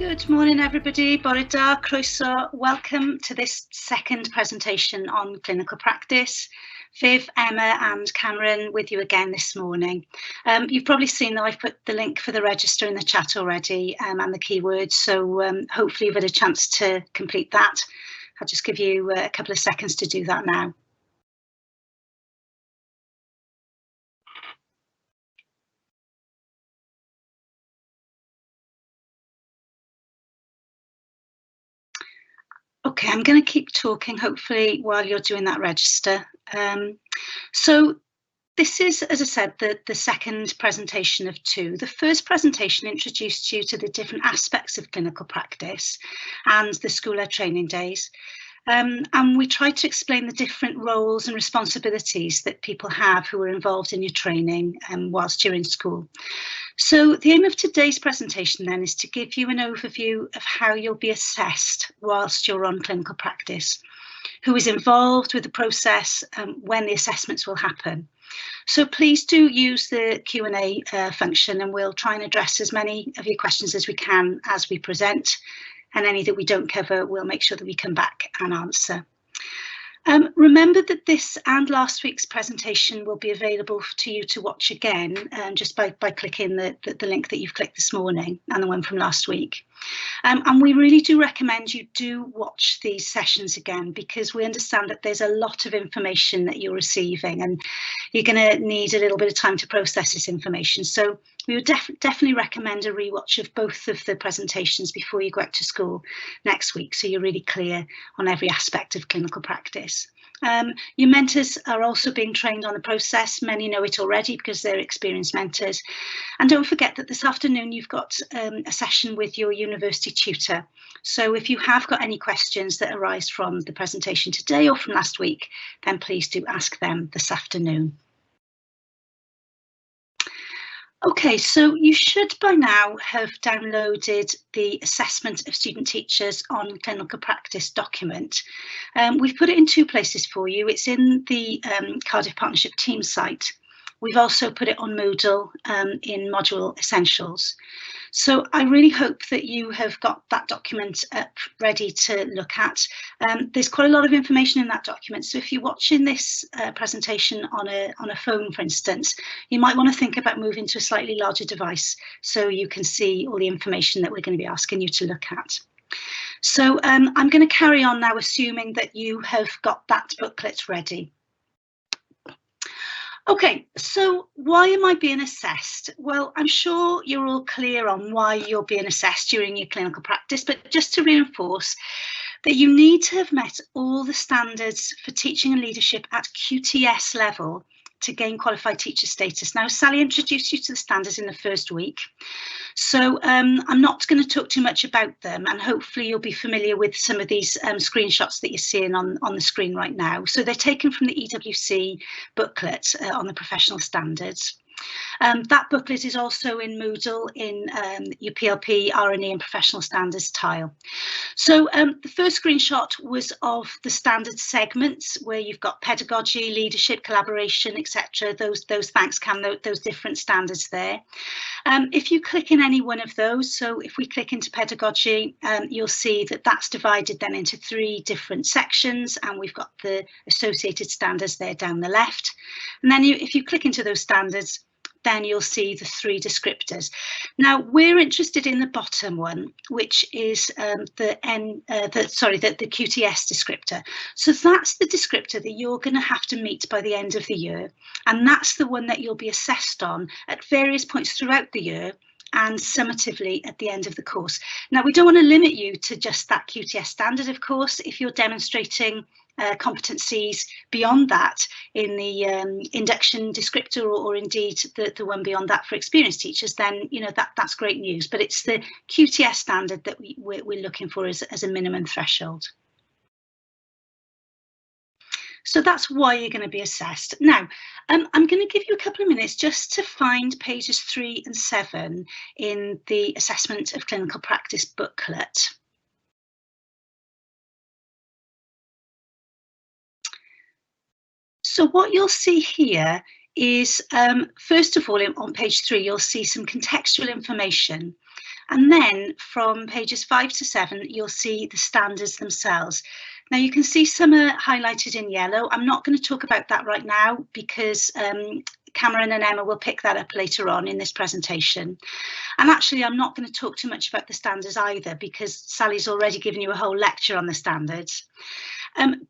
Good morning, everybody. Bore da, croeso. Welcome to this second presentation on clinical practice. Viv, Emma and Cameron with you again this morning. You've probably seen that I've put the link for the register in the chat already and the keywords, so hopefully you've had a chance to complete that. I'll just give you a couple of seconds to do that now. Okay, I'm going to keep talking, hopefully, while you're doing that register. So this is, as I said, the second presentation of two. The first presentation introduced you to the different aspects of clinical practice and the school-led training days. And we tried to explain the different roles and responsibilities that people have who are involved in your training whilst you're in school. So the aim of today's presentation then is to give you an overview of how you'll be assessed whilst you're on clinical practice, who is involved with the process, when the assessments will happen. So please do use the Q&A function and we'll try and address as many of your questions as we can as we present, and any that we don't cover, we'll make sure that we come back and answer. Remember that this and last week's presentation will be available to you to watch again just by clicking the link that you've clicked this morning and the one from last week. And we really do recommend you do watch these sessions again, because we understand that there's a lot of information that you're receiving and you're going to need a little bit of time to process this information. So we would definitely recommend a rewatch of both of the presentations before you go out to school next week, so you're really clear on every aspect of clinical practice. Your mentors are also being trained on the process. Many know it already because they're experienced mentors. And don't forget that this afternoon you've got a session with your university tutor. So if you have got any questions that arise from the presentation today or from last week, then please do ask them this afternoon. Okay, so you should by now have downloaded the Assessment of Student Teachers on Clinical Practice document. We've put it in two places for you. It's in the Cardiff Partnership team site. We've also put it on Moodle in Module Essentials. So I really hope that you have got that document up ready to look at. There's quite a lot of information in that document. So if you're watching this presentation on a phone, for instance, you might want to think about moving to a slightly larger device so you can see all the information that we're going to be asking you to look at. So I'm going to carry on now, assuming that you have got that booklet ready. Okay, so why am I being assessed? Well, I'm sure you're all clear on why you're being assessed during your clinical practice, but just to reinforce that you need to have met all the standards for teaching and leadership at QTS level to gain qualified teacher status. Now, Sally introduced you to the standards in the first week, so I'm not going to talk too much about them, and hopefully you'll be familiar with some of these screenshots that you're seeing on the screen right now. So they're taken from the EWC booklet on the professional standards. That booklet is also in Moodle in your PLP, R&E and professional standards tile. So the first screenshot was of the standard segments where you've got pedagogy, leadership, collaboration, etc. Those thanks, Cam, those different standards there. If you click in any one of those, so if we click into pedagogy, you'll see that that's divided then into three different sections, and we've got the associated standards there down the left. And then if you click into those standards, then you'll see the three descriptors. Now we're interested in the bottom one, which is the QTS descriptor. So that's the descriptor that you're going to have to meet by the end of the year, and that's the one that you'll be assessed on at various points throughout the year and summatively at the end of the course. Now, we don't want to limit you to just that QTS standard, of course. If you're demonstrating competencies beyond that in the induction descriptor, or indeed the one beyond that for experienced teachers, then that's great news. But it's the QTS standard that we're looking for as a minimum threshold. So that's why you're going to be assessed. Now, I'm going to give you a couple of minutes just to find pages 3 and 7 in the Assessment of Clinical Practice booklet. So what you'll see here is, first of all, on page 3, you'll see some contextual information. And then from pages 5 to 7, you'll see the standards themselves. Now you can see some are highlighted in yellow. I'm not going to talk about that right now because Cameron and Emma will pick that up later on in this presentation. And actually, I'm not going to talk too much about the standards either because Sally's already given you a whole lecture on the standards.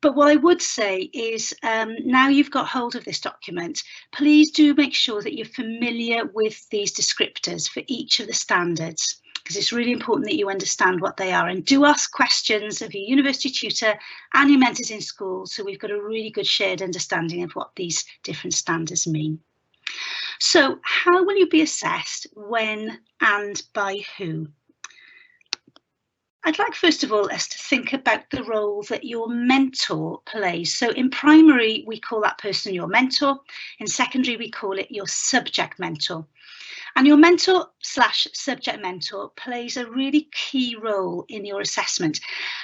But what I would say is now you've got hold of this document, please do make sure that you're familiar with these descriptors for each of the standards, because it's really important that you understand what they are, and do ask questions of your university tutor and your mentors in school so we've got a really good shared understanding of what these different standards mean. So how will you be assessed, when and by who? I'd like first of all us to think about the role that your mentor plays. So in primary, we call that person your mentor. In secondary, we call it your subject mentor. And your mentor / subject mentor plays a really key role in your assessment.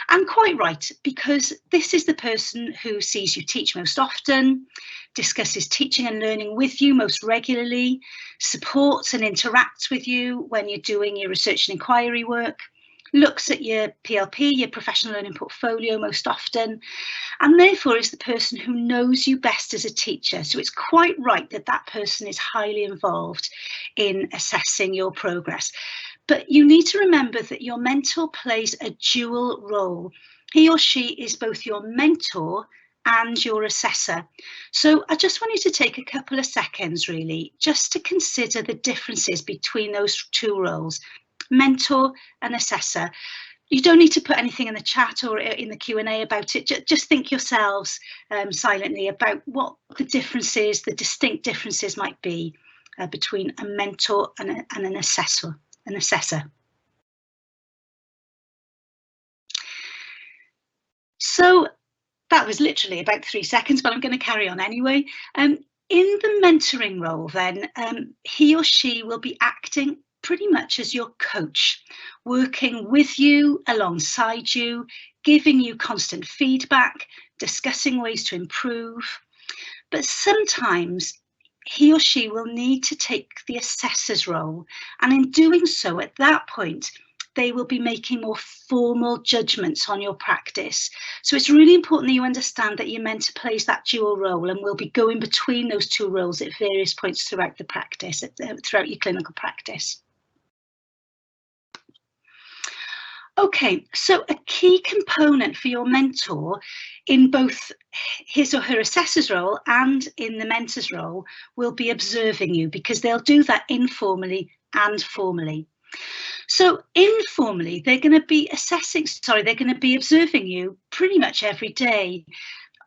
And quite right, because this is the person who sees you teach most often, discusses teaching and learning with you most regularly, supports and interacts with you when you're doing your research and inquiry work, looks at your PLP, your professional learning portfolio most often, and therefore is the person who knows you best as a teacher. So it's quite right that that person is highly involved in assessing your progress. But you need to remember that your mentor plays a dual role. He or she is both your mentor and your assessor. So I just want you to take a couple of seconds really just to consider the differences between those two roles, mentor and assessor. You don't need to put anything in the chat or in the Q&A about it. Just think yourselves silently about what the differences, the distinct differences might be between a mentor and an assessor. So that was literally about 3 seconds, but I'm going to carry on anyway. In the mentoring role then, he or she will be acting pretty much as your coach, working with you, alongside you, giving you constant feedback, discussing ways to improve. But sometimes he or she will need to take the assessor's role, and in doing so, at that point, they will be making more formal judgments on your practice. So it's really important that you understand that your mentor plays that dual role and will be going between those two roles at various points throughout the practice, throughout your clinical practice. Okay, so a key component for your mentor in both his or her assessor's role and in the mentor's role will be observing you, because they'll do that informally and formally. So informally, they're going to be observing you pretty much every day,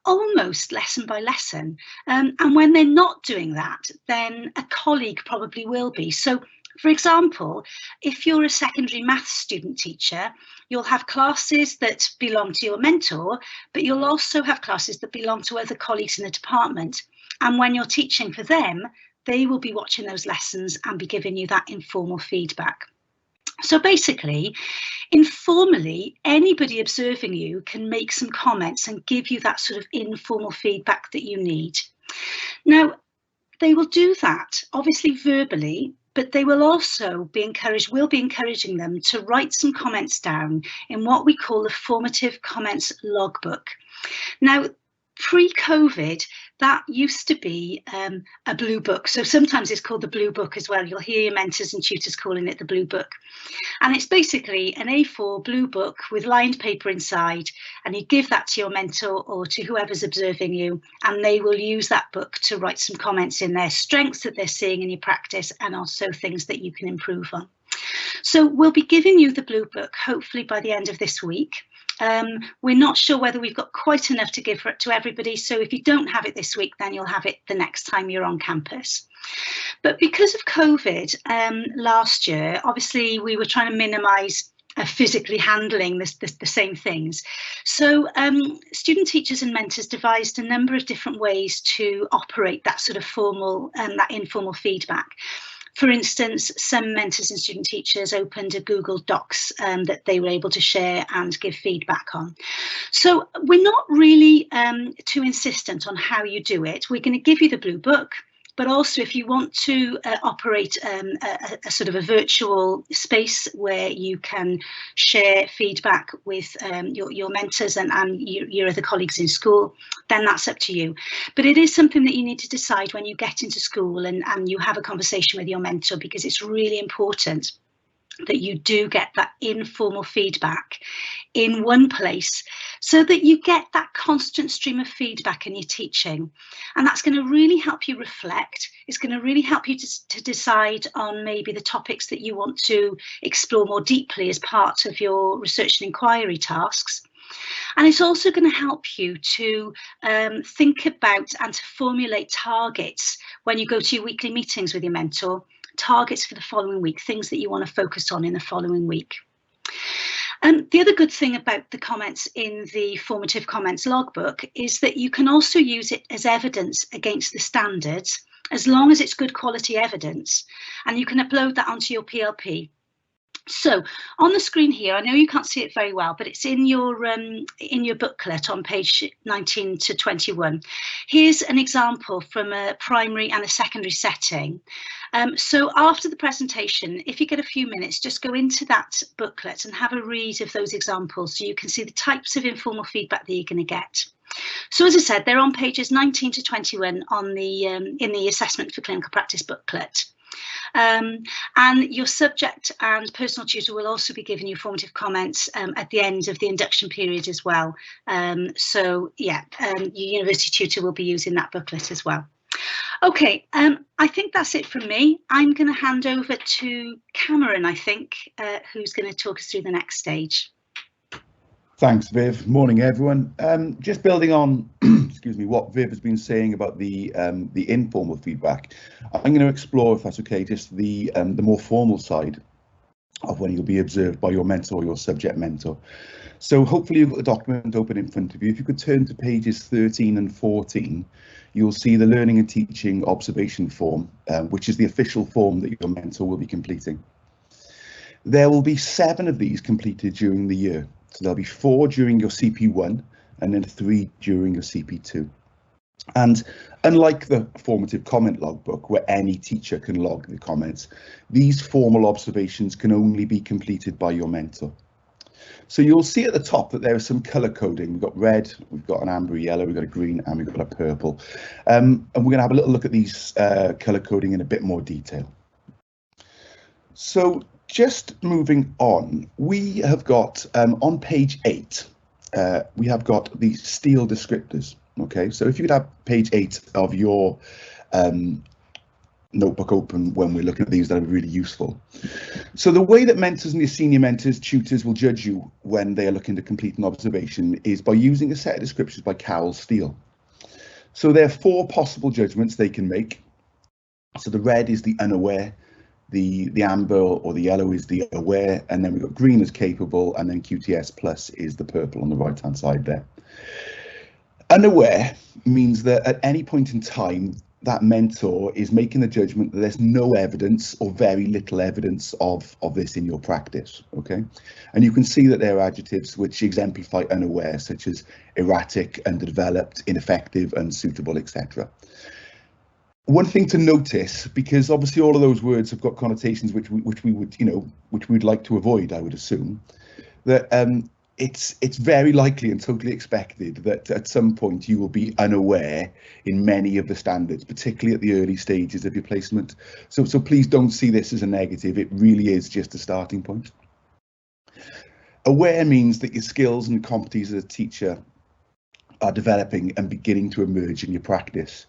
almost lesson by lesson. And when they're not doing that, then a colleague probably will be. So for example, if you're a secondary maths student teacher, you'll have classes that belong to your mentor, but you'll also have classes that belong to other colleagues in the department. And when you're teaching for them, they will be watching those lessons and be giving you that informal feedback. So basically, informally, anybody observing you can make some comments and give you that sort of informal feedback that you need. Now, they will do that, obviously verbally, but they will also be encouraging them to write some comments down in what we call the formative comments logbook. Now, pre-COVID, that used to be a blue book. So sometimes it's called the blue book as well. You'll hear your mentors and tutors calling it the blue book. And it's basically an A4 blue book with lined paper inside, and you give that to your mentor or to whoever's observing you, and they will use that book to write some comments in there, strengths that they're seeing in your practice and also things that you can improve on. So we'll be giving you the blue book hopefully by the end of this week. We're not sure whether we've got quite enough to give to everybody, so if you don't have it this week, then you'll have it the next time you're on campus. But because of COVID last year, obviously we were trying to minimise physically handling the same things. So student teachers and mentors devised a number of different ways to operate that sort of formal and that informal feedback. For instance, some mentors and student teachers opened a Google Docs that they were able to share and give feedback on. So we're not really too insistent on how you do it. We're going to give you the blue book, but also if you want to operate a sort of a virtual space where you can share feedback with your mentors and your other colleagues in school, then that's up to you. But it is something that you need to decide when you get into school and you have a conversation with your mentor, because it's really important that you do get that informal feedback in one place so that you get that constant stream of feedback in your teaching. And that's going to really help you reflect. It's going to really help you to decide on maybe the topics that you want to explore more deeply as part of your research and inquiry tasks. And it's also going to help you to think about and to formulate targets when you go to your weekly meetings with your mentor, targets for the following week, things that you want to focus on in the following week. The other good thing about the comments in the formative comments logbook is that you can also use it as evidence against the standards, as long as it's good quality evidence, and you can upload that onto your PLP. So on the screen here, I know you can't see it very well, but it's in your booklet on page 19 to 21. Here's an example from a primary and a secondary setting. So after the presentation, if you get a few minutes, just go into that booklet and have a read of those examples so you can see the types of informal feedback that you're going to get. So as I said, they're on pages 19 to 21 on the in the Assessment for Clinical Practice booklet. And your subject and personal tutor will also be giving you formative comments at the end of the induction period as well. So yeah, your university tutor will be using that booklet as well. Okay, I think that's it from me. I'm going to hand over to Cameron, I think, who's going to talk us through the next stage. Thanks, Viv. Morning, everyone. Just building on, excuse me, what Viv has been saying about the informal feedback, I'm going to explore, if that's okay, just the more formal side of when you'll be observed by your mentor or your subject mentor. So hopefully you've got the document open in front of you. If you could turn to pages 13 and 14, you'll see the Learning and Teaching Observation Form, which is the official form that your mentor will be completing. There will be 7 of these completed during the year. So there'll be 4 during your CP1 and then 3 during your CP2. And unlike the formative comment logbook, where any teacher can log the comments, these formal observations can only be completed by your mentor. So you'll see at the top that there is some colour coding. We've got red, we've got an amber yellow, we've got a green, and we've got a purple. And we're going to have a little look at these colour coding in a bit more detail. So just moving on, we have got on page 8, we have got the STEEL descriptors. Okay, so if you could have page 8 of your notebook open when we're looking at these, that'd be really useful. So the way that mentors and your senior mentors, tutors will judge you when they are looking to complete an observation is by using a set of descriptors by Carroll Steele. So there are 4 possible judgments they can make. So the red is the unaware, the amber or the yellow is the aware, and then we've got green as capable, and then QTS plus is the purple on the right hand side there. Unaware means that at any point in time, that mentor is making the judgment that there's no evidence or very little evidence of this in your practice. Okay, and you can see that there are adjectives which exemplify unaware, such as erratic, underdeveloped, ineffective, unsuitable, etc. One thing to notice, because obviously all of those words have got connotations which we would, which we'd like to avoid, I would assume, that it's very likely and totally expected that at some point you will be unaware in many of the standards, particularly at the early stages of your placement. So please don't see this as a negative. It really is just a starting point. Aware means that your skills and competencies as a teacher are developing and beginning to emerge in your practice.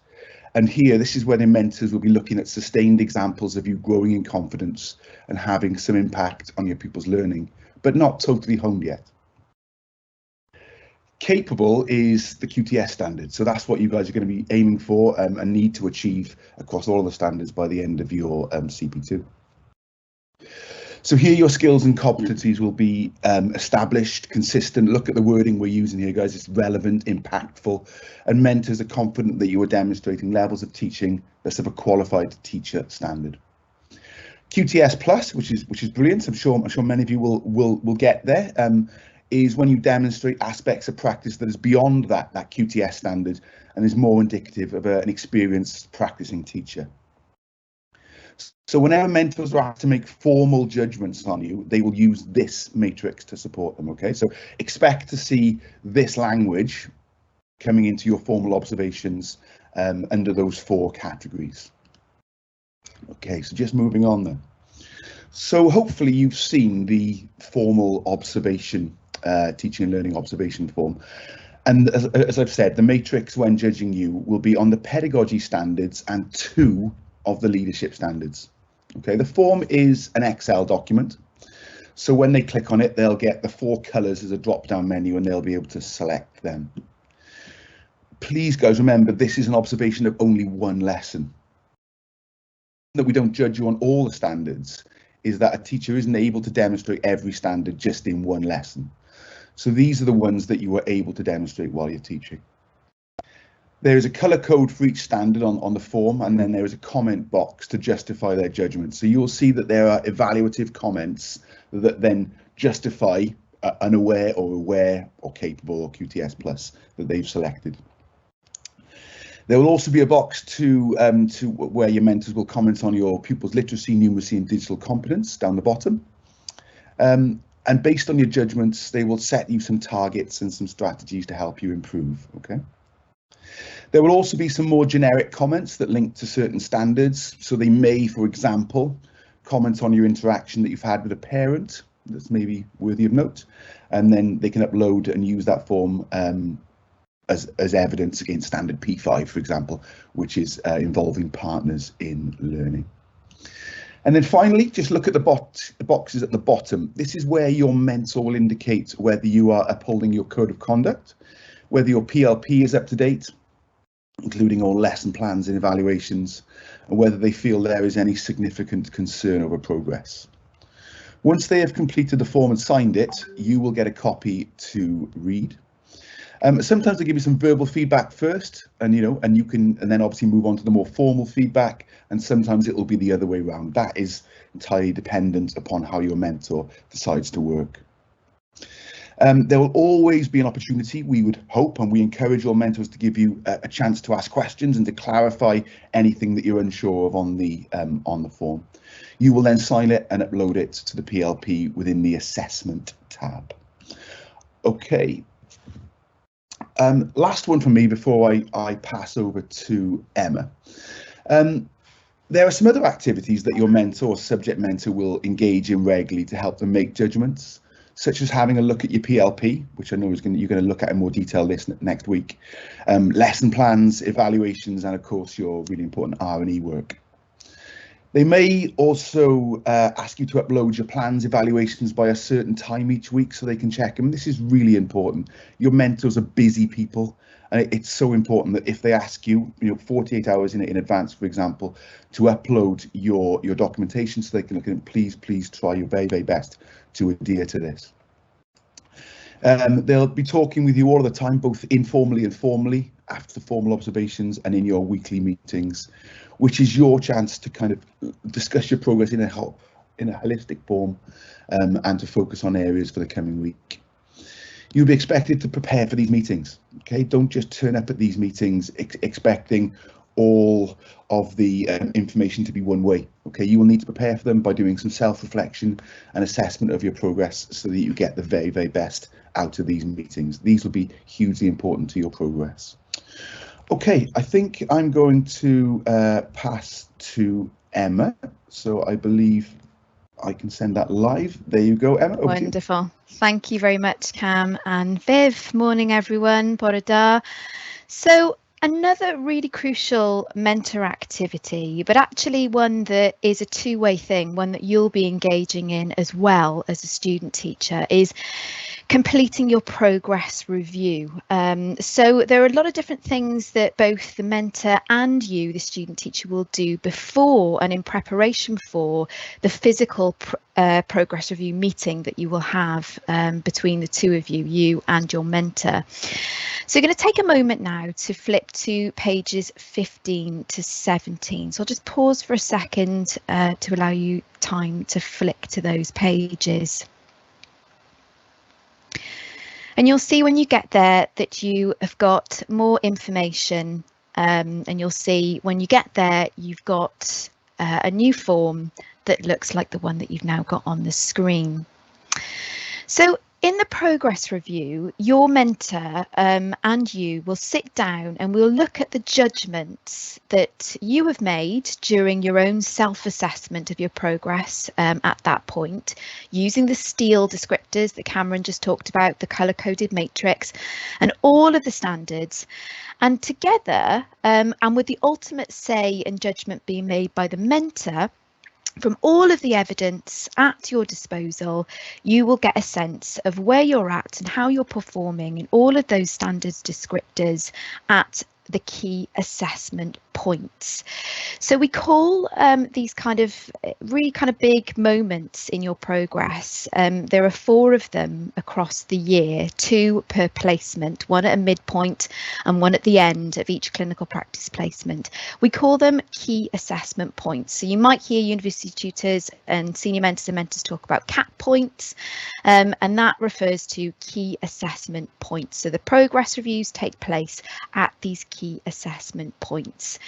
And here, this is where the mentors will be looking at sustained examples of you growing in confidence and having some impact on your pupils' learning, but not totally honed yet. Capable is the QTS standard, so that's what you guys are going to be aiming for and need to achieve across all of the standards by the end of your CP2. So here your skills and competencies will be established, consistent. Look at the wording we're using here, guys. It's relevant, impactful, and mentors are confident that you are demonstrating levels of teaching that's of a qualified teacher standard. QTS plus, which is brilliant. I'm sure many of you will get there. is when you demonstrate aspects of practice that is beyond that QTS standard and is more indicative of an experienced practicing teacher. So whenever mentors are asked to make formal judgments on you, they will use this matrix to support them, okay? So expect to see this language coming into your formal observations under those 4 categories. Okay, so just moving on then. So hopefully you've seen the formal observation, teaching and learning observation form. And as I've said, the matrix when judging you will be on the pedagogy standards and 2 of the leadership standards. Okay, the form is an Excel document. So when they click on it, they'll get the 4 colours as a drop-down menu and they'll be able to select them. Please guys, remember this is an observation of only 1 lesson. That we don't judge you on all the standards is that a teacher isn't able to demonstrate every standard just in 1 lesson. So these are the ones that you are able to demonstrate while you're teaching. There is a colour code for each standard on the form, and then there is a comment box to justify their judgment. So you'll see that there are evaluative comments that then justify unaware or aware or capable or QTS plus that they've selected. There will also be a box to where your mentors will comment on your pupils' literacy, numeracy and digital competence down the bottom. And based on your judgments, they will set you some targets and some strategies to help you improve, okay? There will also be some more generic comments that link to certain standards. So they may, for example, comment on your interaction that you've had with a parent that's maybe worthy of note, and then they can upload and use that form as evidence against standard P5, for example, which is involving partners in learning. And then finally, just look at the boxes at the bottom. This is where your mentor will indicate whether you are upholding your code of conduct, whether your PLP is up to date, including all lesson plans and evaluations, and whether they feel there is any significant concern over progress. Once they have completed the form and signed it, you will get a copy to read. Sometimes they give you some verbal feedback first, and you can then obviously move on to the more formal feedback, and sometimes it will be the other way around. That is entirely dependent upon how your mentor decides to work. There will always be an opportunity, we would hope, and we encourage your mentors to give you a chance to ask questions and to clarify anything that you're unsure of on the form. You will then sign it and upload it to the PLP within the assessment tab. Okay. Last one from me before I pass over to Emma. There are some other activities that your mentor or subject mentor will engage in regularly to help them make judgments, such as having a look at your PLP, which I know you're going to look at in more detail this next week, lesson plans, evaluations, and of course your really important R&E work. They may also ask you to upload your plans, evaluations by a certain time each week so they can check them. This is really important. Your mentors are busy people, and it's so important that if they ask you, 48 hours in advance, for example, to upload your documentation so they can look at it, please try your very, very best to adhere to this. They'll be talking with you all of the time, both informally and formally, after the formal observations and in your weekly meetings, which is your chance to kind of discuss your progress in a holistic form and to focus on areas for the coming week. You'll be expected to prepare for these meetings, okay? Don't just turn up at these meetings expecting all of the information to be one way, okay? You will need to prepare for them by doing some self-reflection and assessment of your progress so that you get the very, very best out of these meetings. These will be hugely important to your progress. Okay, I think I'm going to pass to Emma. So I believe I can send that live. There you go, Emma. Wonderful. Thank you very much, Cam and Viv. Morning, everyone. Bore da. So another really crucial mentor activity, but actually one that is a two-way thing, one that you'll be engaging in as well as a student teacher, is completing your progress review. So there are a lot of different things that both the mentor and you, the student teacher, will do before and in preparation for the physical progress review meeting that you will have between the two of you, you and your mentor. So you're going to take a moment now to flip to pages 15 to 17. So I'll just pause for a second to allow you time to flick to those pages. And you'll see when you get there that you have got more information, and you'll see when you get there you've got a new form that looks like the one that you've now got on the screen. So in the progress review, your mentor and you will sit down and we'll look at the judgments that you have made during your own self-assessment of your progress at that point, using the STEEL descriptors that Cameron just talked about, the colour-coded matrix, and all of the standards. And together, and with the ultimate say and judgment being made by the mentor, from all of the evidence at your disposal, you will get a sense of where you're at and how you're performing in all of those standards descriptors at the key assessment points. So we call these kind of really kind of big moments in your progress. There are 4 of them across the year, 2 per placement, 1 at a midpoint and 1 at the end of each clinical practice placement. We call them key assessment points. So you might hear university tutors and senior mentors and mentors talk about CAP points, and that refers to key assessment points. So the progress reviews take place at these key assessment points.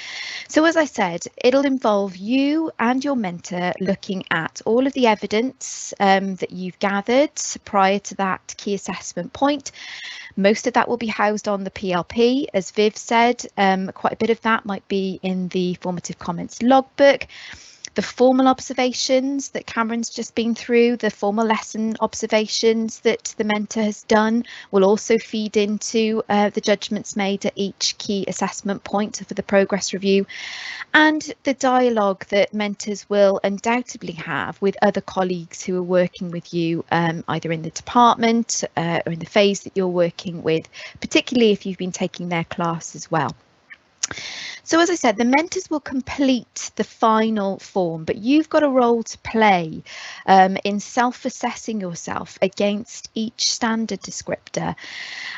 So as I said, it'll involve you and your mentor looking at all of the evidence that you've gathered prior to that key assessment point. Most of that will be housed on the PLP, as Viv said. Quite a bit of that might be in the formative comments logbook. The formal observations that Cameron's just been through, the formal lesson observations that the mentor has done, will also feed into the judgments made at each key assessment point for the progress review, and the dialogue that mentors will undoubtedly have with other colleagues who are working with you, either in the department or in the phase that you're working with, particularly if you've been taking their class as well. So as I said, the mentors will complete the final form, but you've got a role to play in self-assessing yourself against each standard descriptor.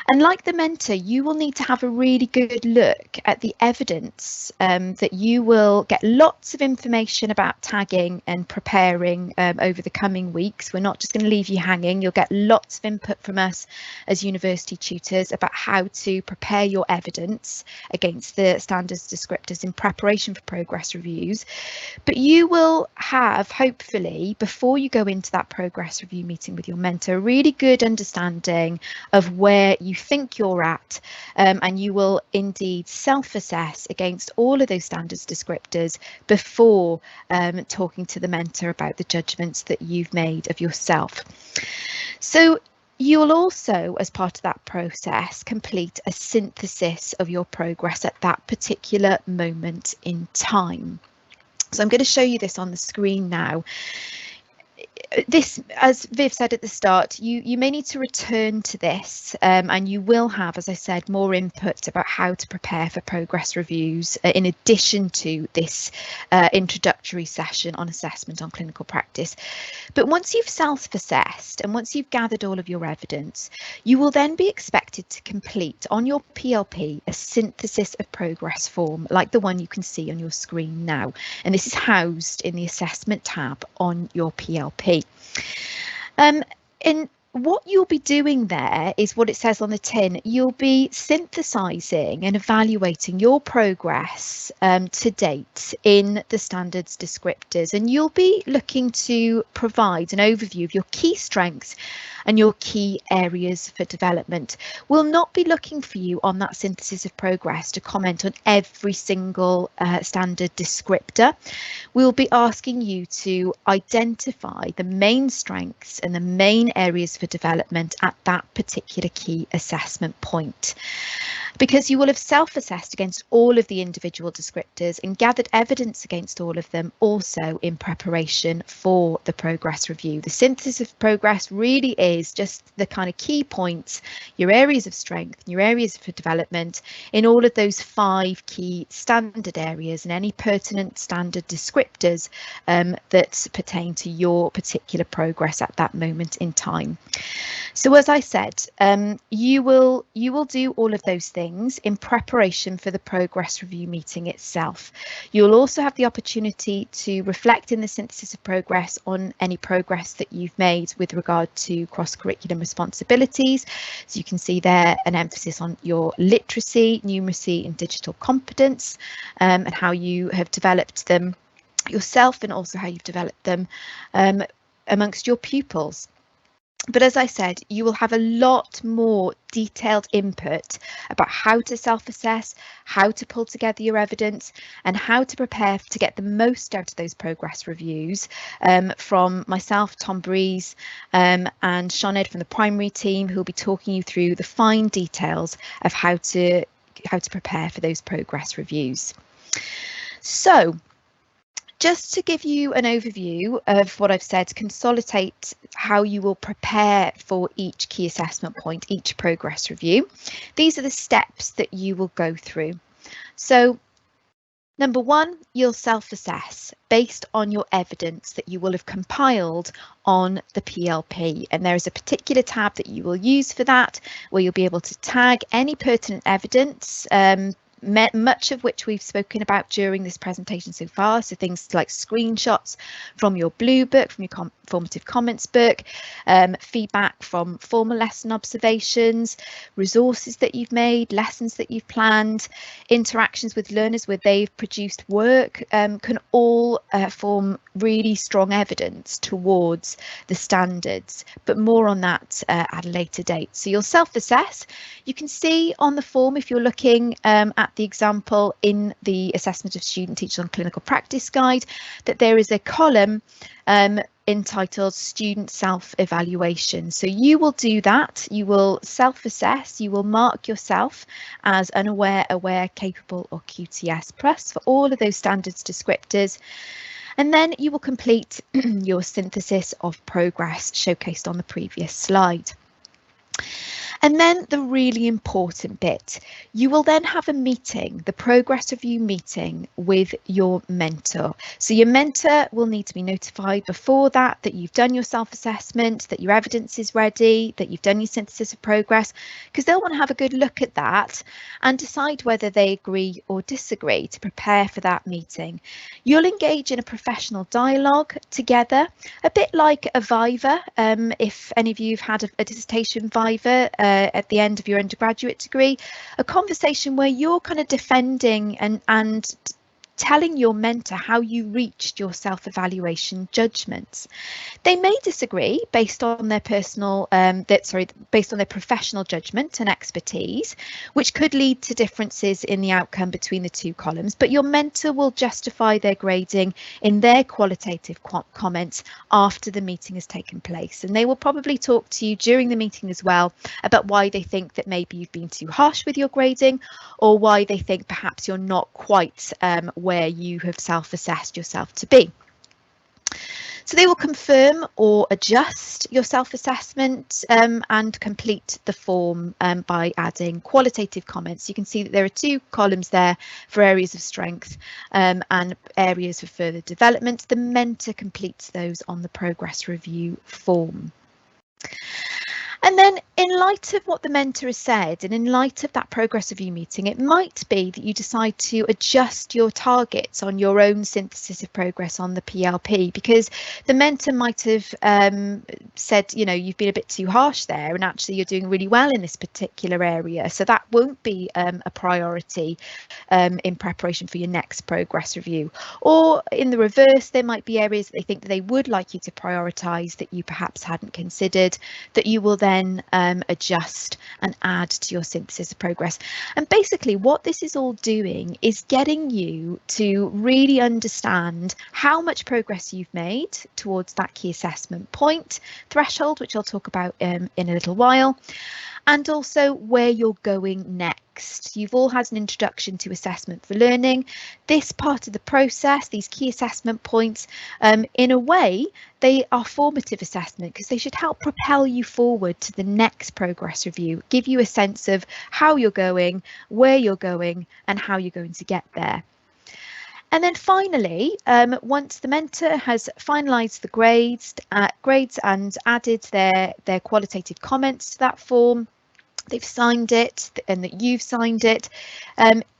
And like the mentor, you will need to have a really good look at the evidence that you will get lots of information about tagging and preparing over the coming weeks. We're not just going to leave you hanging. You'll get lots of input from us as university tutors about how to prepare your evidence against the standards descriptors in preparation for progress reviews. But you will have, hopefully, before you go into that progress review meeting with your mentor, a really good understanding of where you think you're at, and you will indeed self-assess against all of those standards descriptors before talking to the mentor about the judgments that you've made of yourself. So you will also, as part of that process, complete a synthesis of your progress at that particular moment in time. So I'm going to show you this on the screen now. This, as Viv said at the start, you may need to return to this, and you will have, as I said, more input about how to prepare for progress reviews in addition to this introductory session on assessment on clinical practice. But once you've self-assessed and once you've gathered all of your evidence, you will then be expected to complete on your PLP a synthesis of progress form like the one you can see on your screen now. And this is housed in the assessment tab on your PLP. And what you'll be doing there is what it says on the tin. You'll be synthesising and evaluating your progress to date in the standards descriptors, and you'll be looking to provide an overview of your key strengths and your key areas for development. We'll not be looking for you on that synthesis of progress to comment on every single standard descriptor. We'll be asking you to identify the main strengths and the main areas for development at that particular key assessment point. Because you will have self-assessed against all of the individual descriptors and gathered evidence against all of them also in preparation for the progress review. The synthesis of progress really is just the kind of key points, your areas of strength, your areas for development in all of those 5 key standard areas and any pertinent standard descriptors that pertain to your particular progress at that moment in time. So as I said, you will do all of those things in preparation for the progress review meeting itself. You'll also have the opportunity to reflect in the synthesis of progress on any progress that you've made with regard to cross cross-curriculum responsibilities. So you can see there an emphasis on your literacy, numeracy and digital competence, and how you have developed them yourself and also how you've developed them amongst your pupils. But as I said, you will have a lot more detailed input about how to self-assess, how to pull together your evidence and how to prepare to get the most out of those progress reviews from myself, Tom Breeze, and Sinead from the primary team, who will be talking you through the fine details of how to prepare for those progress reviews. So, just to give you an overview of what I've said, consolidate how you will prepare for each key assessment point, each progress review. These are the steps that you will go through. So, number one, you'll self-assess based on your evidence that you will have compiled on the PLP. And there is a particular tab that you will use for that, where you'll be able to tag any pertinent evidence, much of which we've spoken about during this presentation so far. So things like screenshots from your blue book, from your formative comments book, feedback from former lesson observations, resources that you've made, lessons that you've planned, interactions with learners where they've produced work, can all form really strong evidence towards the standards, but more on that at a later date. So you'll self-assess. You can see on the form, if you're looking at the example in the Assessment of Student Teachers on Clinical Practice Guide, that there is a column entitled Student Self-Evaluation. So you will do that, you will self-assess, you will mark yourself as unaware, aware, capable or QTS plus for all of those standards descriptors. And then you will complete your synthesis of progress showcased on the previous slide. And then the really important bit, you will then have a meeting, the progress review meeting with your mentor. So your mentor will need to be notified before that you've done your self-assessment, that your evidence is ready, that you've done your synthesis of progress, because they'll want to have a good look at that and decide whether they agree or disagree to prepare for that meeting. You'll engage in a professional dialogue together, a bit like a Viva. If any of you have had a dissertation Viva at the end of your undergraduate degree, a conversation where you're kind of defending and telling your mentor how you reached your self-evaluation judgments. They may disagree based on their personal, based on their professional judgment and expertise, which could lead to differences in the outcome between the two columns, but your mentor will justify their grading in their qualitative comments after the meeting has taken place. And they will probably talk to you during the meeting as well about why they think that maybe you've been too harsh with your grading, or why they think perhaps you're not quite where you have self-assessed yourself to be. So they will confirm or adjust your self-assessment and complete the form by adding qualitative comments. You can see that there are two columns there for areas of strength and areas for further development. The mentor completes those on the progress review form. And then in light of what the mentor has said, and in light of that progress review meeting, it might be that you decide to adjust your targets on your own synthesis of progress on the PLP, because the mentor might have said, you know, you've been a bit too harsh there, and actually you're doing really well in this particular area. So that won't be a priority in preparation for your next progress review. Or in the reverse, there might be areas that they think that they would like you to prioritise that you perhaps hadn't considered, that you will then adjust and add to your synthesis of progress. And basically what this is all doing is getting you to really understand how much progress you've made towards that key assessment point threshold, which I'll talk about in a little while, and also where you're going next. You've all had an introduction to assessment for learning. This part of the process, these key assessment points, in a way, they are formative assessment because they should help propel you forward to the next progress review, give you a sense of how you're going, where you're going, and how you're going to get there. And then finally, once the mentor has finalised the grades and added their qualitative comments to that form, they've signed it and that you've signed it,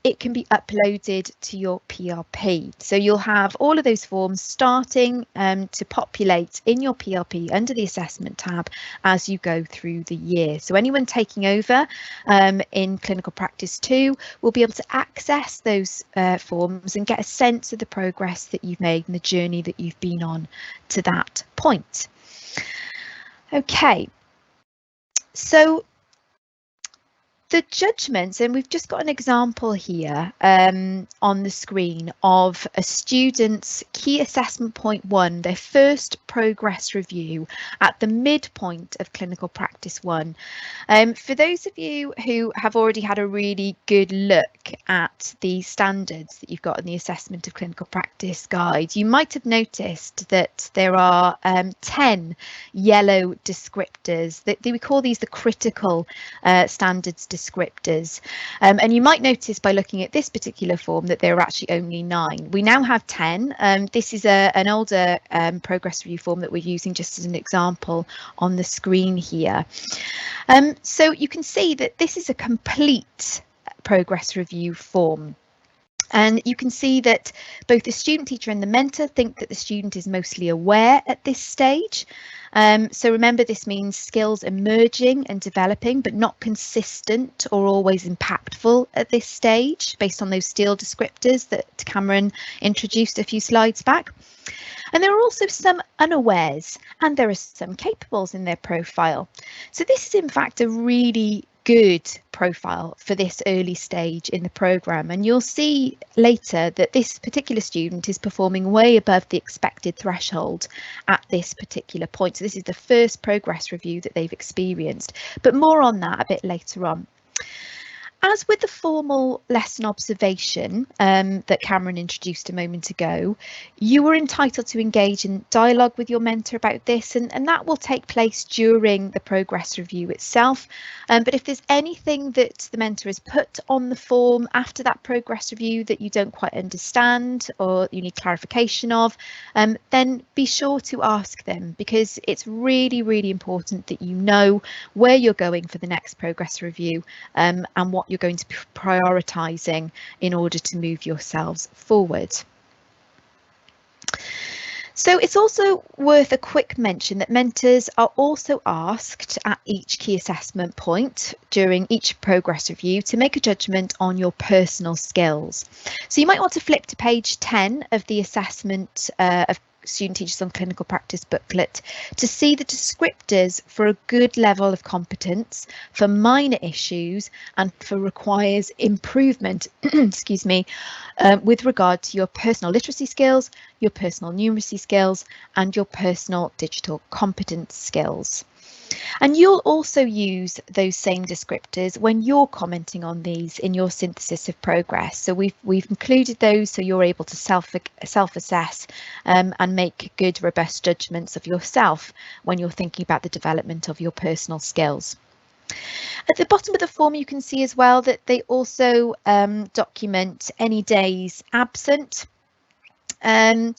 it can be uploaded to your PRP. So you'll have all of those forms starting to populate in your PRP under the assessment tab as you go through the year. So anyone taking over in Clinical Practice 2 will be able to access those forms and get a sense of the progress that you've made and the journey that you've been on to that point. Okay, so the judgments, and we've just got an example here on the screen of a student's key assessment point 1, their first progress review at the midpoint of Clinical Practice 1. For those of you who have already had a really good look at the standards that you've got in the Assessment of Clinical Practice guide, you might have noticed that there are 10 yellow descriptors. We call these the critical standards descriptors, and you might notice by looking at this particular form that there are actually only 9. We now have 10. This is an older progress review form that we're using just as an example on the screen here. So you can see that this is a complete progress review form. And you can see that both the student teacher and the mentor think that the student is mostly aware at this stage. So remember, this means skills emerging and developing, but not consistent or always impactful at this stage, based on those STEEL descriptors that Cameron introduced a few slides back. And there are also some unawares, and there are some capables in their profile. So this is in fact a really good profile for this early stage in the programme, and you'll see later that this particular student is performing way above the expected threshold at this particular point. So this is the first progress review that they've experienced, but more on that a bit later on. As with the formal lesson observation that Cameron introduced a moment ago, you were entitled to engage in dialogue with your mentor about this, and that will take place during the progress review itself. But if there's anything that the mentor has put on the form after that progress review that you don't quite understand or you need clarification of, then be sure to ask them, because it's really, really important that you know where you're going for the next progress review and what you're going to be prioritising in order to move yourselves forward. So it's also worth a quick mention that mentors are also asked at each key assessment point during each progress review to make a judgment on your personal skills. So you might want to flip to page 10 of the assessment of Student Teachers on Clinical Practice booklet to see the descriptors for a good level of competence, for minor issues, and for requires improvement, excuse me, with regard to your personal literacy skills, your personal numeracy skills, and your personal digital competence skills. And you'll also use those same descriptors when you're commenting on these in your synthesis of progress. So we've included those so you're able to self-assess and make good, robust judgments of yourself when you're thinking about the development of your personal skills. At the bottom of the form, you can see as well that they also document any days absent. And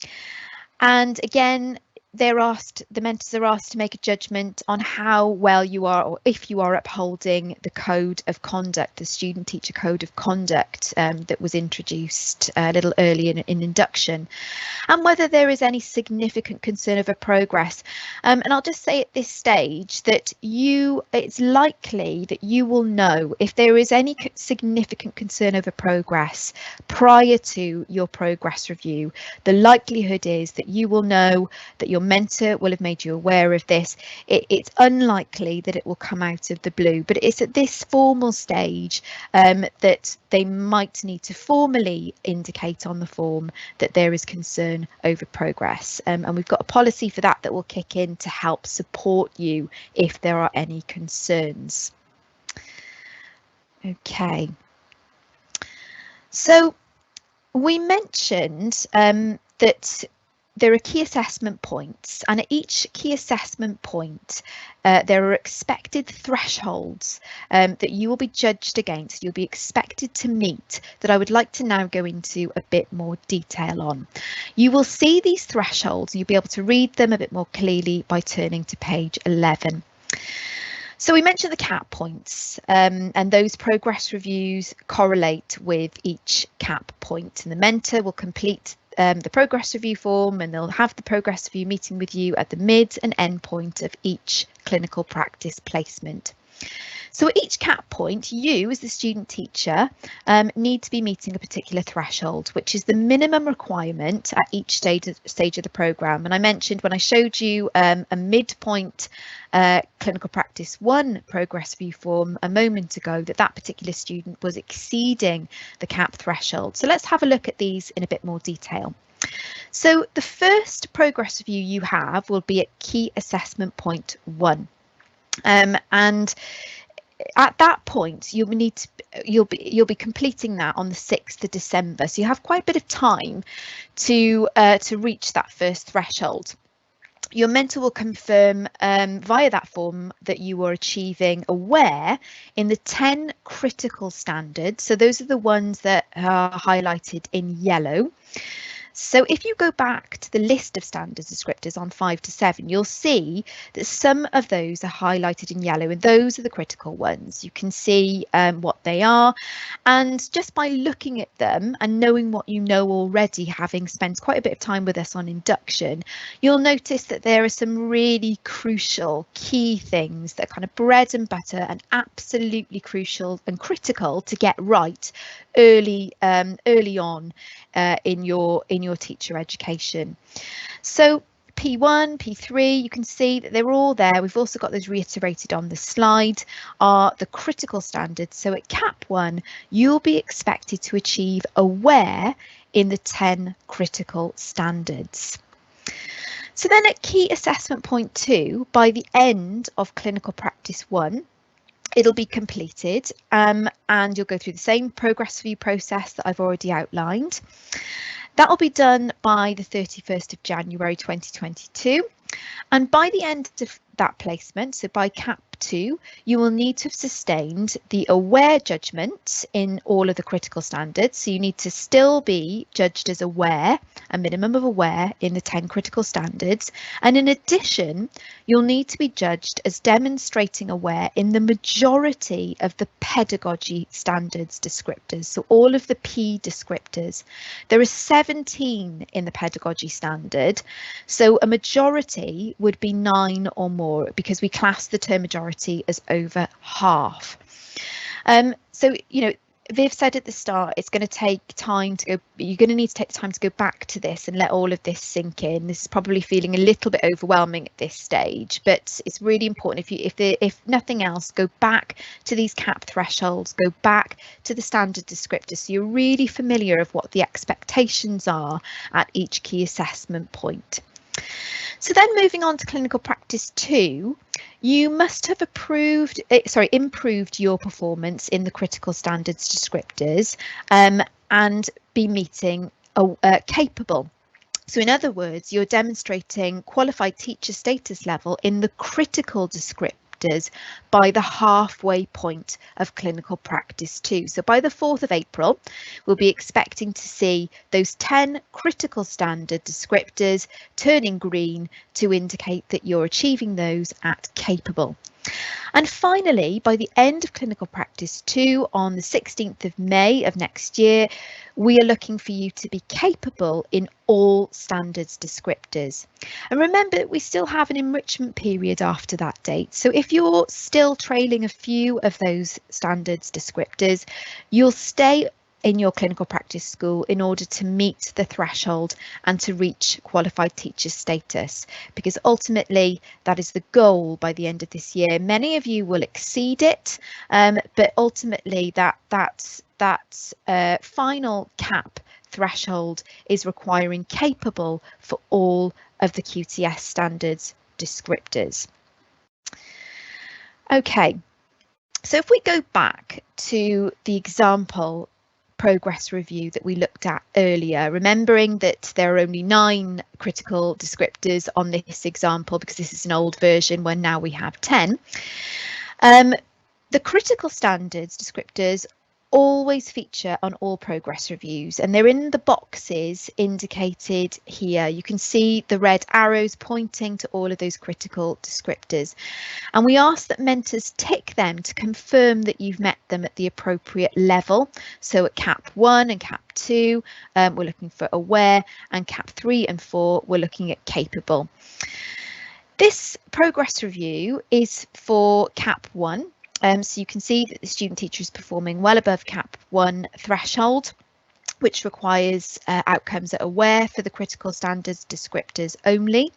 again, the mentors are asked to make a judgment on how well you are, or if you are upholding the code of conduct, the student teacher code of conduct that was introduced a little earlier in induction, and whether there is any significant concern over progress. And I'll just say at this stage that it's likely that you will know if there is any significant concern over progress prior to your progress review. The likelihood is that you will know, that your mentor will have made you aware of this. It's unlikely that it will come out of the blue, but it's at this formal stage that they might need to formally indicate on the form that there is concern over progress. And we've got a policy for that will kick in to help support you if there are any concerns. Okay. So we mentioned that there are key assessment points, and at each key assessment point there are expected thresholds that you will be judged against, you'll be expected to meet, that I would like to now go into a bit more detail on. You will see these thresholds, you'll be able to read them a bit more clearly by turning to page 11. So So we mentioned the CAP points, and those progress reviews correlate with each CAP point, and the mentor will complete the progress review form, and they'll have the progress review meeting with you at the mid and end point of each clinical practice placement. So at each CAP point, you as the student teacher need to be meeting a particular threshold, which is the minimum requirement at each stage of the programme. And I mentioned when I showed you a midpoint clinical practice 1 progress review form a moment ago, that particular student was exceeding the CAP threshold. So let's have a look at these in a bit more detail. So the first progress review you have will be at key assessment point 1. And at that point, you'll be completing that on the 6th of December. So you have quite a bit of time to reach that first threshold. Your mentor will confirm via that form that you are achieving aware in the 10 critical standards. So those are the ones that are highlighted in yellow. So if you go back to the list of standards descriptors on 5 to 7, you'll see that some of those are highlighted in yellow, and those are the critical ones. You can see what they are, and just by looking at them and knowing what you know already, having spent quite a bit of time with us on induction, you'll notice that there are some really crucial key things that are kind of bread and butter and absolutely crucial and critical to get right early on in your teacher education. So P1, P3, you can see that they're all there. We've also got those reiterated on the slide, are the critical standards. So at CAP 1, you'll be expected to achieve aware in the 10 critical standards. So then at key assessment point 2, by the end of clinical practice 1, it'll be completed and you'll go through the same progress review process that I've already outlined. That will be done by the 31st of January 2022, and by the end of that placement, so by CAP 2, you will need to have sustained the aware judgment in all of the critical standards. So you need to still be judged as aware, a minimum of aware in the 10 critical standards. And in addition, you'll need to be judged as demonstrating aware in the majority of the pedagogy standards descriptors. So all of the P descriptors. There are 17 in the pedagogy standard. So a majority would be 9 or more, because we class the term majority as over half. So, you know, Viv said at the start, it's going to take time to go, you're going to need to take time to go back to this and let all of this sink in. This is probably feeling a little bit overwhelming at this stage, but it's really important, if nothing else, go back to these CAP thresholds, go back to the standard descriptors, so you're really familiar of what the expectations are at each key assessment point. So then moving on to clinical practice 2, you must have improved your performance in the critical standards descriptors and be meeting capable. So in other words, you're demonstrating qualified teacher status level in the critical descriptors by the halfway point of clinical practice 2. So by the 4th of April, we'll be expecting to see those 10 critical standard descriptors turning green to indicate that you're achieving those at capable. And finally, by the end of clinical practice 2 on the 16th of May of next year, we are looking for you to be capable in all standards descriptors. And remember that we still have an enrichment period after that date. So if you're still trailing a few of those standards descriptors, you'll stay in your clinical practice school in order to meet the threshold and to reach qualified teacher status, because ultimately that is the goal by the end of this year. Many of you will exceed it, but ultimately that final CAP threshold is requiring capable for all of the QTS standards descriptors. Okay, so if we go back to the example progress review that we looked at earlier, remembering that there are only 9 critical descriptors on this example because this is an old version when now we have 10. The critical standards descriptors always feature on all progress reviews, and they're in the boxes indicated here. You can see the red arrows pointing to all of those critical descriptors, and we ask that mentors tick them to confirm that you've met them at the appropriate level. So at CAP 1 and CAP 2 we're looking for aware, and CAP 3 and 4 we're looking at capable. This progress review is for CAP 1. So you can see that the student teacher is performing well above CAP 1 threshold, which requires outcomes that are aware for the critical standards descriptors only.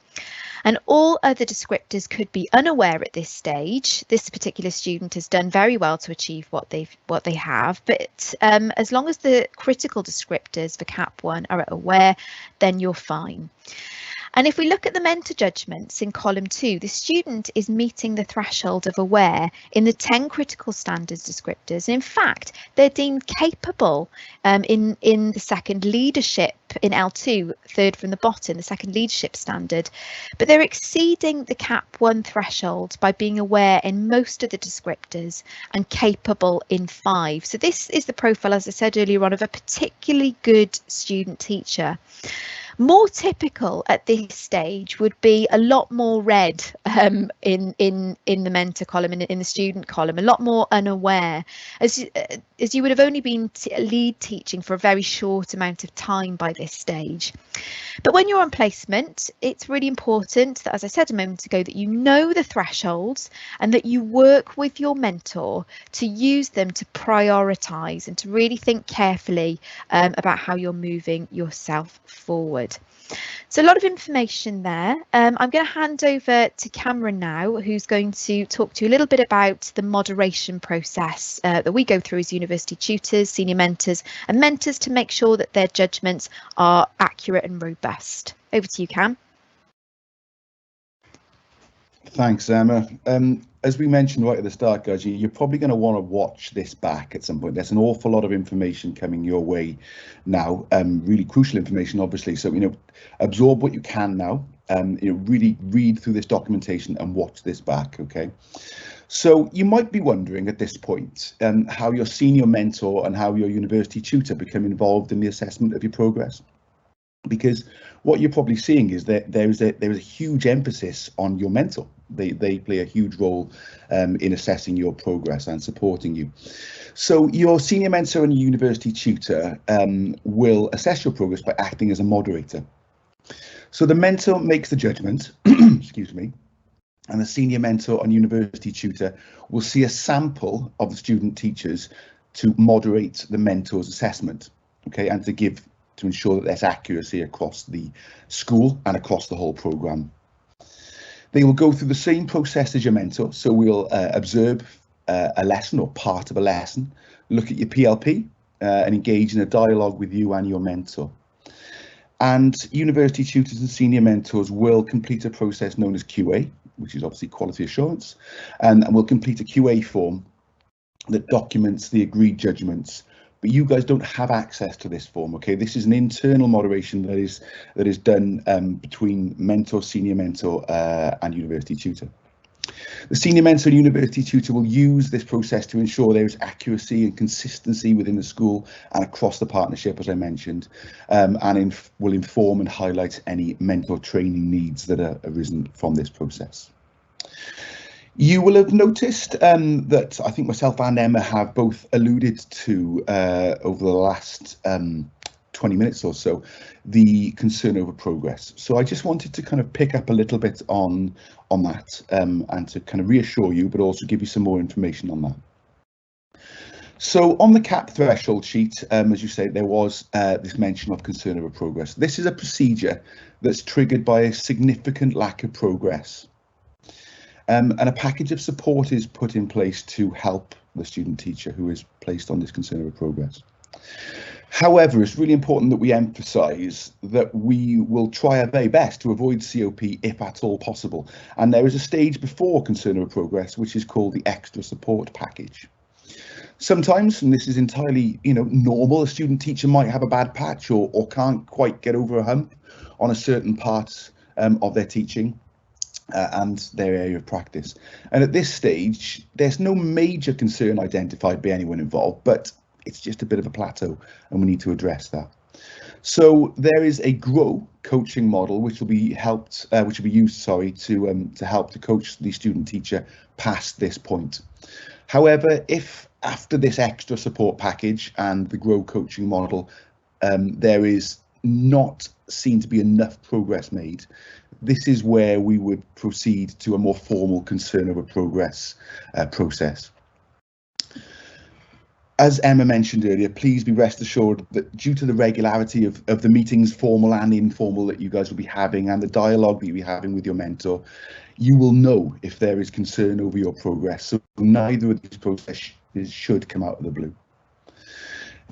And all other descriptors could be unaware at this stage. This particular student has done very well to achieve what they have, but as long as the critical descriptors for CAP 1 are at aware, then you're fine. And if we look at the mentor judgments in column 2, the student is meeting the threshold of aware in the 10 critical standards descriptors. In fact, they're deemed capable in the second leadership, in L2, third from the bottom, the second leadership standard, but they're exceeding the CAP 1 threshold by being aware in most of the descriptors and capable in 5. So this is the profile, as I said earlier on, of a particularly good student teacher. More typical at this stage would be a lot more red in the mentor column and in the student column, a lot more unaware, as you would have only been lead teaching for a very short amount of time by this stage. But when you're on placement, it's really important that, as I said a moment ago, that you know the thresholds and that you work with your mentor to use them to prioritise and to really think carefully about how you're moving yourself forward. So a lot of information there. I'm going to hand over to Cameron now, who's going to talk to you a little bit about the moderation process that we go through as university tutors, senior mentors and mentors to make sure that their judgments are accurate and robust. Over to you, Cam. Thanks, Emma. As we mentioned right at the start, guys, you're probably going to want to watch this back at some point. There's an awful lot of information coming your way now, really crucial information, obviously. So, absorb what you can now, really read through this documentation and watch this back, okay? So you might be wondering at this point how your senior mentor and how your university tutor become involved in the assessment of your progress. Because what you're probably seeing is that there is a huge emphasis on your mentor. They play a huge role in assessing your progress and supporting you. So your senior mentor and university tutor will assess your progress by acting as a moderator. So the mentor makes the judgment, excuse me, and the senior mentor and university tutor will see a sample of the student teachers to moderate the mentor's assessment, okay, and to ensure that there's accuracy across the school and across the whole programme. They will go through the same process as your mentor, so we'll observe a lesson or part of a lesson, look at your PLP and engage in a dialogue with you and your mentor. And university tutors and senior mentors will complete a process known as QA, which is obviously quality assurance, and we'll complete a QA form that documents the agreed judgments. But you guys don't have access to this form, okay? This is an internal moderation that is done between mentor, senior mentor and university tutor. The senior mentor and university tutor will use this process to ensure there is accuracy and consistency within the school and across the partnership, as I mentioned, and will inform and highlight any mentor training needs that are arisen from this process. You will have noticed that I think myself and Emma have both alluded to over the last 20 minutes or so, the concern over progress. So I just wanted to kind of pick up a little bit on that and to kind of reassure you, but also give you some more information on that. So on the CAP threshold sheet, as you say, there was this mention of concern over progress. This is a procedure that's triggered by a significant lack of progress. And a package of support is put in place to help the student teacher who is placed on this concern over progress. However, it's really important that we emphasise that we will try our very best to avoid COP if at all possible. And there is a stage before concern over progress, which is called the extra support package. Sometimes, and this is entirely normal, a student teacher might have a bad patch or can't quite get over a hump on a certain part of their teaching and their area of practice. And at this stage, there's no major concern identified by anyone involved, but it's just a bit of a plateau, and we need to address that. So there is a GROW coaching model which will be used to help to coach the student teacher past this point. However, if after this extra support package and the GROW coaching model, there is not seen to be enough progress made, this is where we would proceed to a more formal concern over progress process. As Emma mentioned earlier, please be rest assured that due to the regularity of the meetings, formal and informal, that you guys will be having, and the dialogue that you'll be having with your mentor, you will know if there is concern over your progress. So neither of these processes should come out of the blue.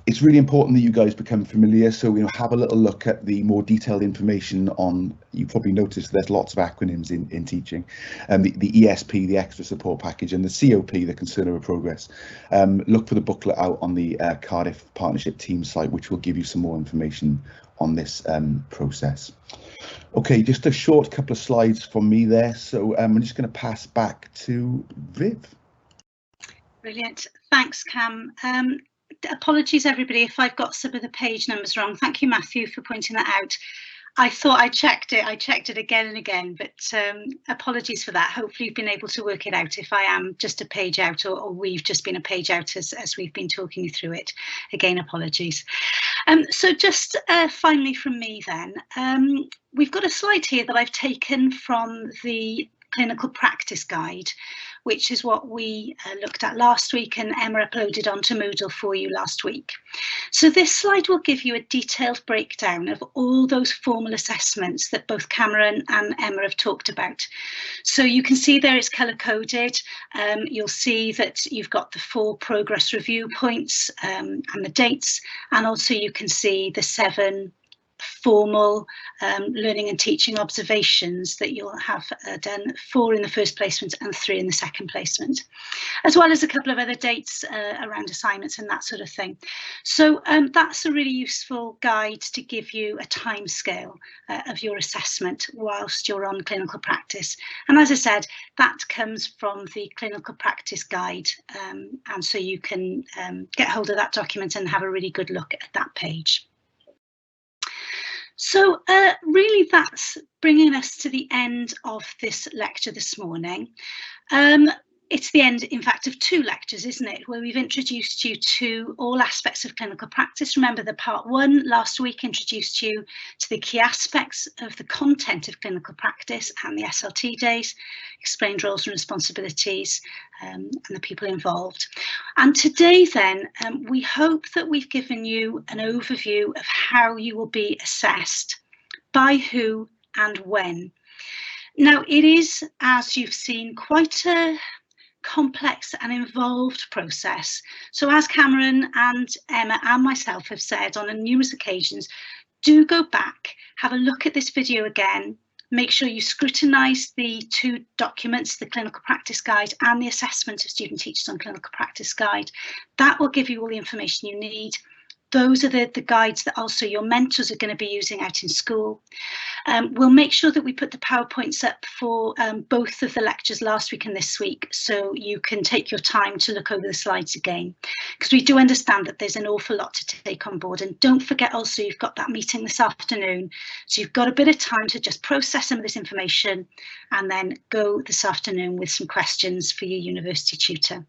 It's really important that you guys become familiar, so have a little look at the more detailed information on, you probably noticed there's lots of acronyms in teaching, the ESP, the extra support package, and the COP, the concern over progress. Look for the booklet out on the Cardiff Partnership Team site, which will give you some more information on this process. Okay, just a short couple of slides from me there, so I'm just going to pass back to Viv. Brilliant, thanks Cam. Apologies everybody if I've got some of the page numbers wrong. Thank you Matthew for pointing that out. I thought I checked it again and again, but apologies for that. Hopefully you've been able to work it out if I am just a page out or we've just been a page out as we've been talking you through it. Again, apologies. So just finally from me then, we've got a slide here that I've taken from the clinical practice guide, which is what we looked at last week and Emma uploaded onto Moodle for you last week. So this slide will give you a detailed breakdown of all those formal assessments that both Cameron and Emma have talked about. So you can see there it's colour coded. You'll see that you've got the 4 progress review points and the dates, and also you can see the 7 formal learning and teaching observations that you'll have done, 4 in the first placement and 3 in the second placement, as well as a couple of other dates around assignments and that sort of thing. So that's a really useful guide to give you a time scale of your assessment whilst you're on clinical practice. And as I said, that comes from the clinical practice guide, and so you can get hold of that document and have a really good look at that page. So really that's bringing us to the end of this lecture this morning. It's the end, in fact, of 2 lectures, isn't it, where we've introduced you to all aspects of clinical practice. Remember the part 1 last week introduced you to the key aspects of the content of clinical practice and the SLT days, explained roles and responsibilities and the people involved. And today then, we hope that we've given you an overview of how you will be assessed, by who and when. Now, it is, as you've seen, quite a complex and involved process. So as Cameron and Emma and myself have said on numerous occasions, do go back, have a look at this video again, make sure you scrutinise the 2 documents, the clinical practice guide and the assessment of student teachers on clinical practice guide. That will give you all the information you need. Those are the guides that also your mentors are going to be using out in school. We'll make sure that we put the PowerPoints up for both of the lectures last week and this week, so you can take your time to look over the slides again, because we do understand that there's an awful lot to take on board. And don't forget also you've got that meeting this afternoon, so you've got a bit of time to just process some of this information and then go this afternoon with some questions for your university tutor.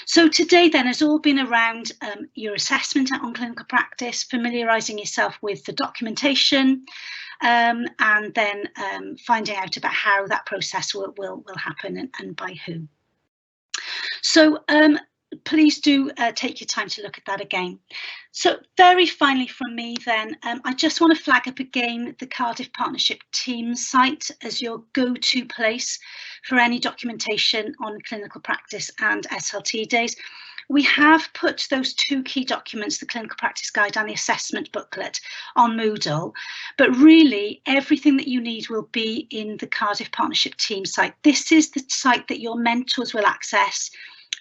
So today then has all been around your assessment on clinical practice, familiarising yourself with the documentation, and then finding out about how that process will happen and by who. So please do take your time to look at that again. So very finally from me then, I just want to flag up again the Cardiff Partnership Team site as your go-to place for any documentation on clinical practice and SLT days. We have put those 2 key documents, the clinical practice guide and the assessment booklet, on Moodle, but really everything that you need will be in the Cardiff Partnership Team site. This is the site that your mentors will access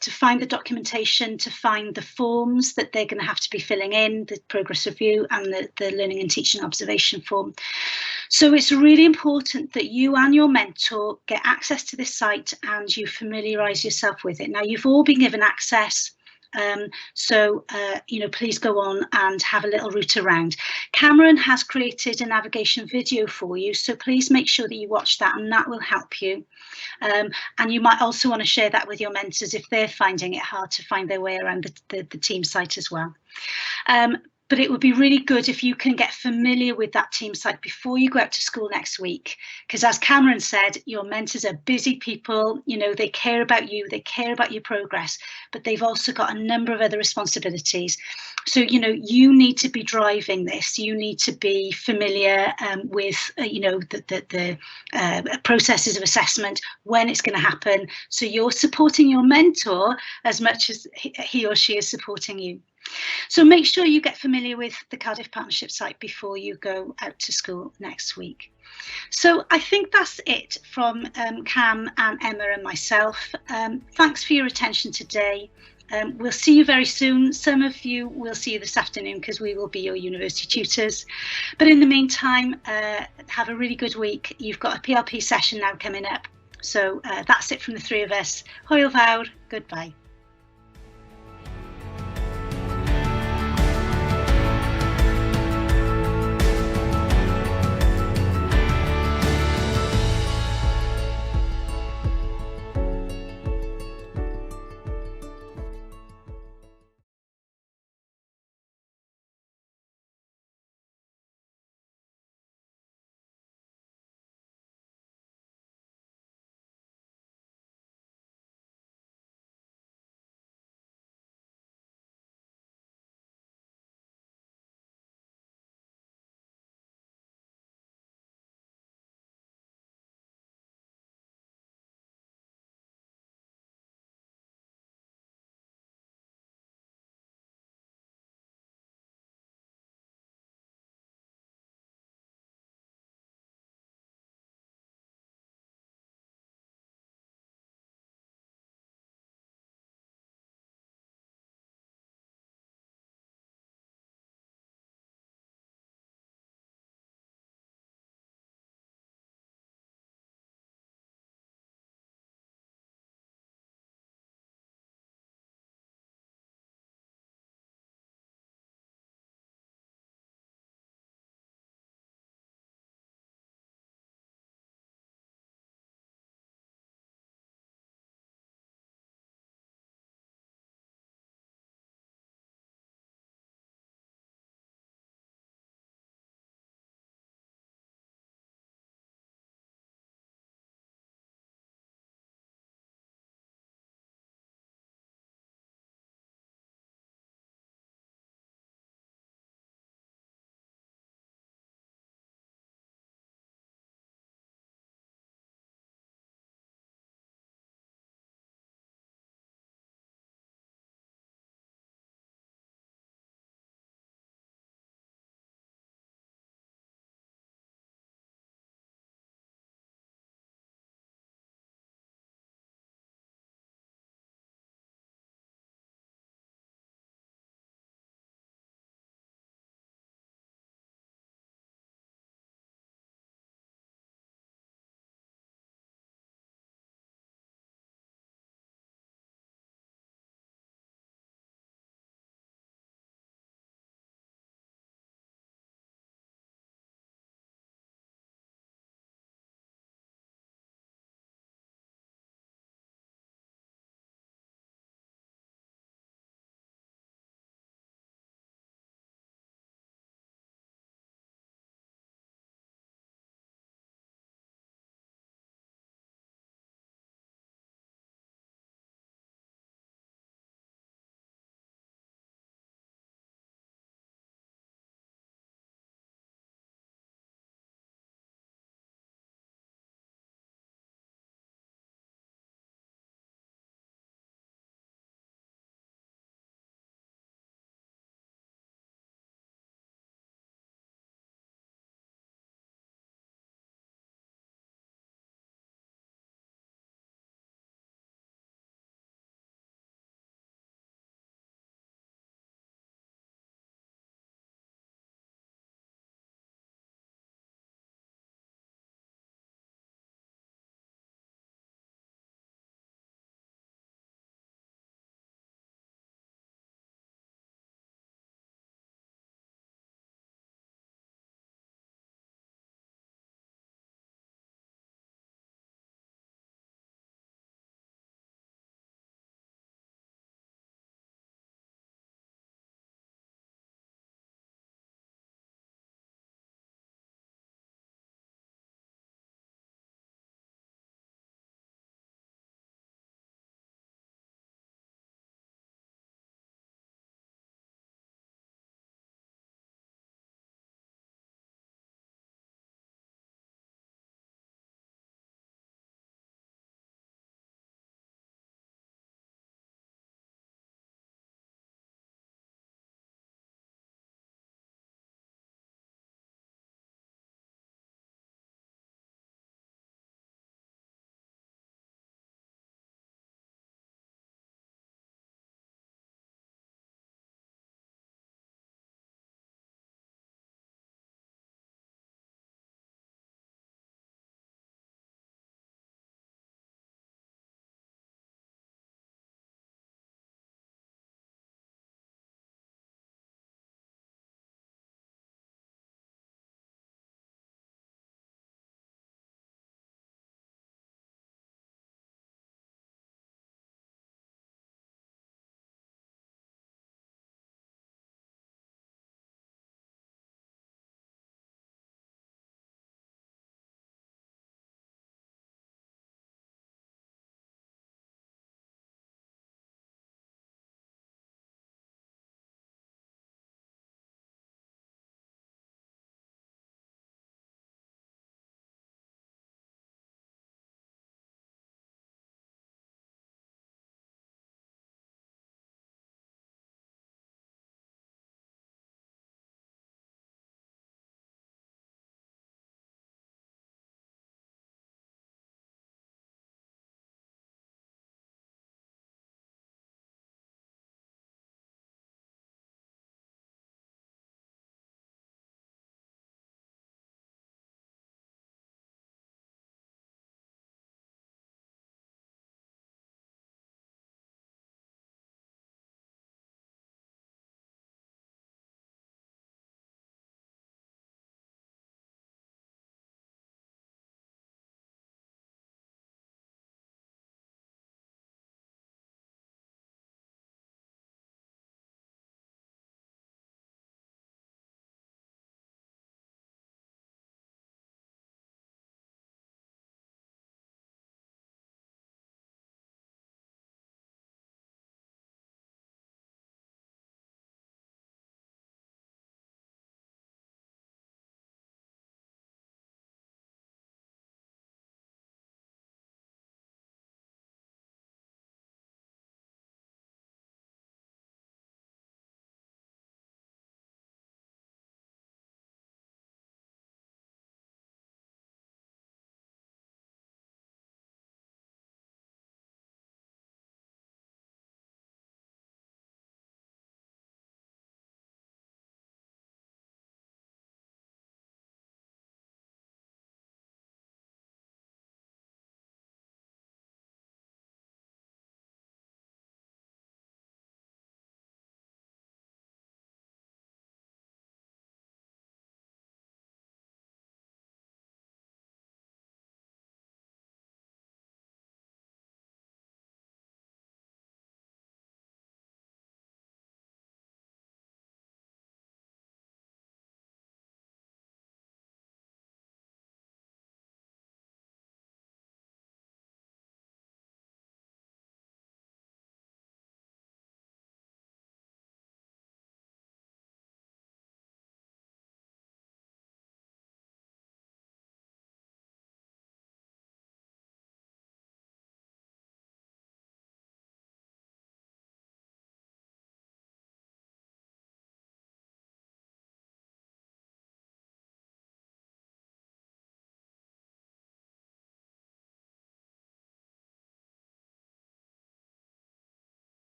to find the documentation, to find the forms that they're going to have to be filling in, the progress review and the learning and teaching observation form. So it's really important that you and your mentor get access to this site and you familiarise yourself with it. Now, you've all been given access So please go on and have a little route around. Cameron has created a navigation video for you, so please make sure that you watch that, and that will help you. And you might also want to share that with your mentors if they're finding it hard to find their way around the team site as well. But it would be really good if you can get familiar with that team site before you go out to school next week, because as Cameron said, your mentors are busy people. They care about you, they care about your progress, but they've also got a number of other responsibilities. So you need to be driving this. You need to be familiar with the processes of assessment, when it's going to happen, so you're supporting your mentor as much as he or she is supporting you. So make sure you get familiar with the Cardiff Partnership site before you go out to school next week. So I think that's it from Cam and Emma and myself. Thanks for your attention today. We'll see you very soon. Some of you will see you this afternoon because we will be your university tutors. But in the meantime, have a really good week. You've got a PLP session now coming up. So that's it from the three of us. Hwyl fawr, goodbye.